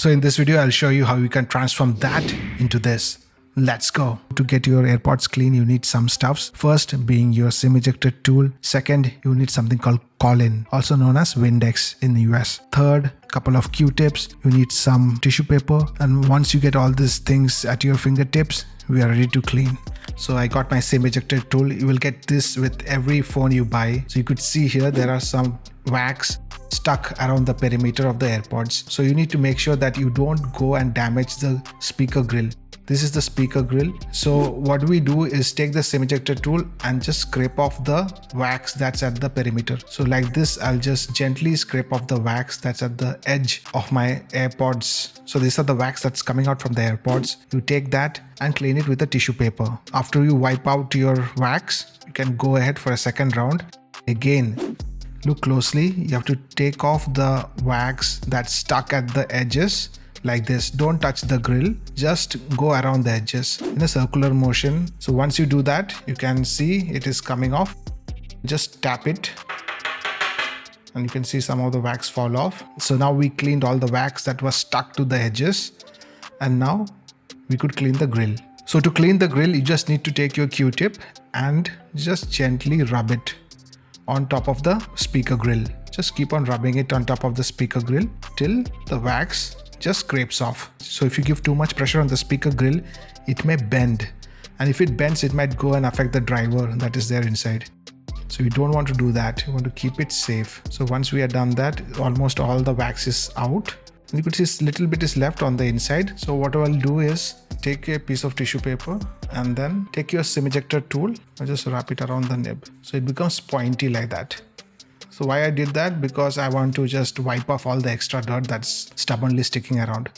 So in this video, I'll show you how you can transform that into this. Let's go. To get your AirPods clean, you need some stuffs. First being your SIM ejector tool. Second, you need something called Colin, also known as Windex in the US. Third, couple of Q-tips. You need some tissue paper. And once you get all these things at your fingertips, we are ready to clean. So I got my SIM ejector tool. You will get this with every phone you buy. So you could see here there are some wax stuck around the perimeter of the AirPods. So you need to make sure that you don't go and damage the speaker grill. This is the speaker grill. So what we do is take the SIM ejector tool and just scrape off the wax that's at the perimeter. So like this, I'll just gently scrape off the wax that's at the edge of my AirPods. So these are the wax that's coming out from the AirPods. You take that and clean it with a tissue paper. After you wipe out your wax, you can go ahead for a second round. Again, look closely. You have to take off the wax that's stuck at the edges. Like this. Don't touch the grill, just go around the edges in a circular motion. So once you do that, you can see it is coming off. Just tap it and you can see some of the wax fall off. So now we cleaned all the wax that was stuck to the edges, and now we could clean the grill. So to clean the grill, you just need to take your Q-tip and just gently rub it on top of the speaker grill. Just keep on rubbing it on top of the speaker grill till the wax just scrapes off. So if you give too much pressure on the speaker grill, it may bend, and if it bends, it might go and affect the driver that is there inside. So you don't want to do that. You want to keep it safe. So once we are done that, almost all the wax is out, and you could see a little bit is left on the inside. So what I'll do is take a piece of tissue paper and then take your SIM ejector tool and just wrap it around the nib so it becomes pointy like that. So why I did that? Because I want to just wipe off all the extra dirt that's stubbornly sticking around.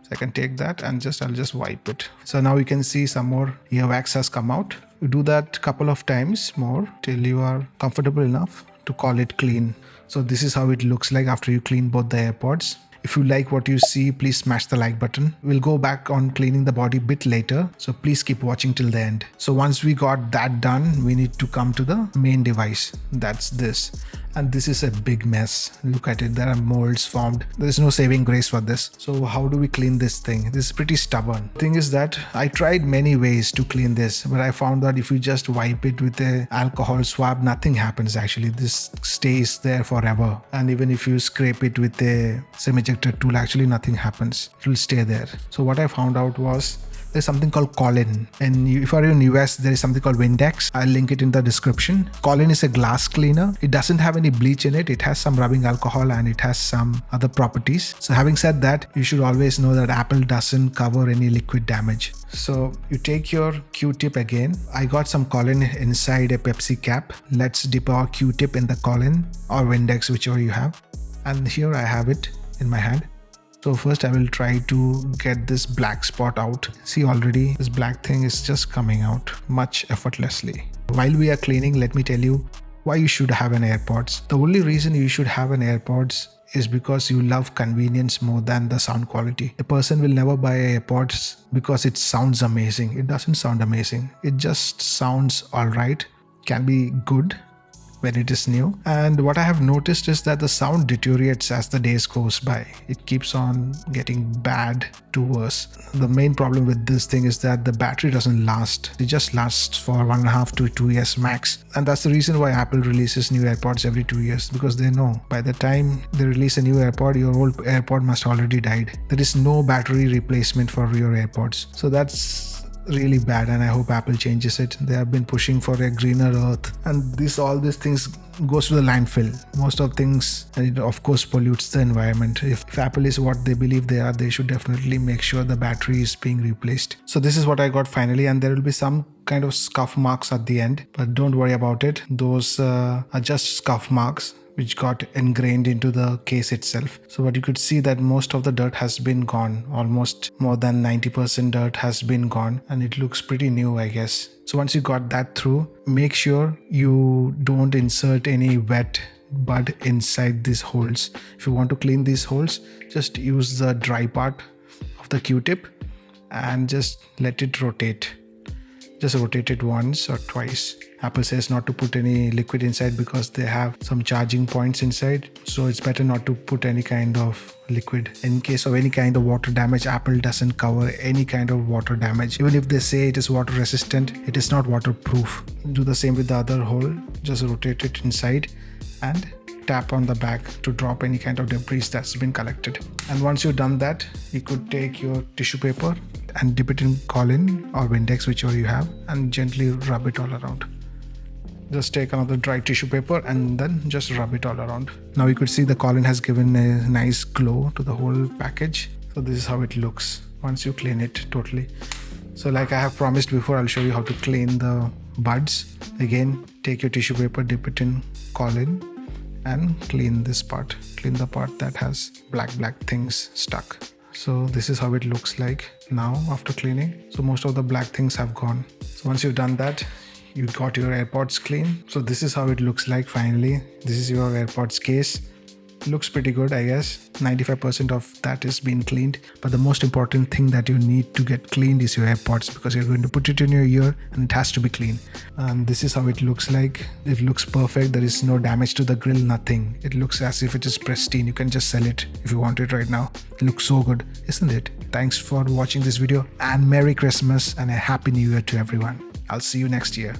So I can take that and I'll just wipe it. So now you can see some more earwax has come out. You do that a couple of times more till you are comfortable enough to call it clean. So this is how it looks like after you clean both the AirPods. If you like what you see, please smash the like button. We'll go back on cleaning the body a bit later, so please keep watching till the end. So once we got that done, we need to come to the main device. That's this. And this is a big mess. Look at it, there are molds formed. There's no saving grace for this. So how do we clean this thing? This is pretty stubborn. Thing is that I tried many ways to clean this, but I found that if you just wipe it with a alcohol swab, nothing happens actually. This stays there forever. And even if you scrape it with a SIM ejector tool, actually nothing happens. It will stay there. So what I found out was there's something called Colin, and if you're in US, there is something called Windex. I'll link it in the description. Colin is a glass cleaner. It doesn't have any bleach in it. It has some rubbing alcohol and it has some other properties. So having said that, you should always know that Apple doesn't cover any liquid damage. So you take your Q-tip again. I got some Colin inside a Pepsi cap. Let's dip our Q-tip in the Colin or Windex, whichever you have. And here I have it in my hand. So first I will try to get this black spot out. See, already this black thing is just coming out much effortlessly. While we are cleaning, let me tell you why you should have an AirPods. The only reason you should have an AirPods is because you love convenience more than the sound quality. A person will never buy AirPods because it sounds amazing. It doesn't sound amazing. It just sounds alright, can be good when it is new. And what I have noticed is that the sound deteriorates as the days goes by. It keeps on getting bad to worse. The main problem with this thing is that the battery doesn't last. It just lasts for 1.5 to 2 years max. And that's the reason why Apple releases new AirPods every 2 years, because they know by the time they release a new AirPod, your old AirPod must already died. There is no battery replacement for your AirPods. So that's really bad, and I hope Apple changes it. They have been pushing for a greener earth, and all these things goes to the landfill. Most of things, and it of course pollutes the environment. If Apple is what they believe they are, they should definitely make sure the battery is being replaced. So this is what I got finally, and there will be some kind of scuff marks at the end, but don't worry about it. Those are just scuff marks which got ingrained into the case itself. So but you could see that most of the dirt has been gone. Almost more than 90% dirt has been gone, and it looks pretty new, I guess. So once you got that through, make sure you don't insert any wet bud inside these holes. If you want to clean these holes, just use the dry part of the Q-tip and just let it rotate. Just rotate it once or twice. Apple says not to put any liquid inside because they have some charging points inside. So it's better not to put any kind of liquid. In case of any kind of water damage, Apple doesn't cover any kind of water damage. Even if they say it is water resistant, it is not waterproof. Do the same with the other hole. Just rotate it inside and tap on the back to drop any kind of debris that's been collected. And once you've done that, you could take your tissue paper and dip it in Colin or Windex, whichever you have, and gently rub it all around. Just take another dry tissue paper and then just rub it all around. Now you could see the Colin has given a nice glow to the whole package. So this is how it looks once you clean it totally. So like I have promised before, I'll show you how to clean the buds. Again, take your tissue paper, dip it in Colin and clean this part. Clean the part that has black things stuck. So this is how it looks like now after cleaning. So most of the black things have gone. So once you've done that, you got your AirPods clean. So this is how it looks like finally. This is your AirPods case. Looks pretty good, I guess. 95% of that is being cleaned. But the most important thing that you need to get cleaned is your AirPods, because you're going to put it in your ear and it has to be clean. And this is how it looks like. It looks perfect. There is no damage to the grill, nothing. It looks as if it is pristine. You can just sell it if you want it right now. It looks so good, isn't it? Thanks for watching this video and Merry Christmas and a Happy New Year to everyone. I'll see you next year.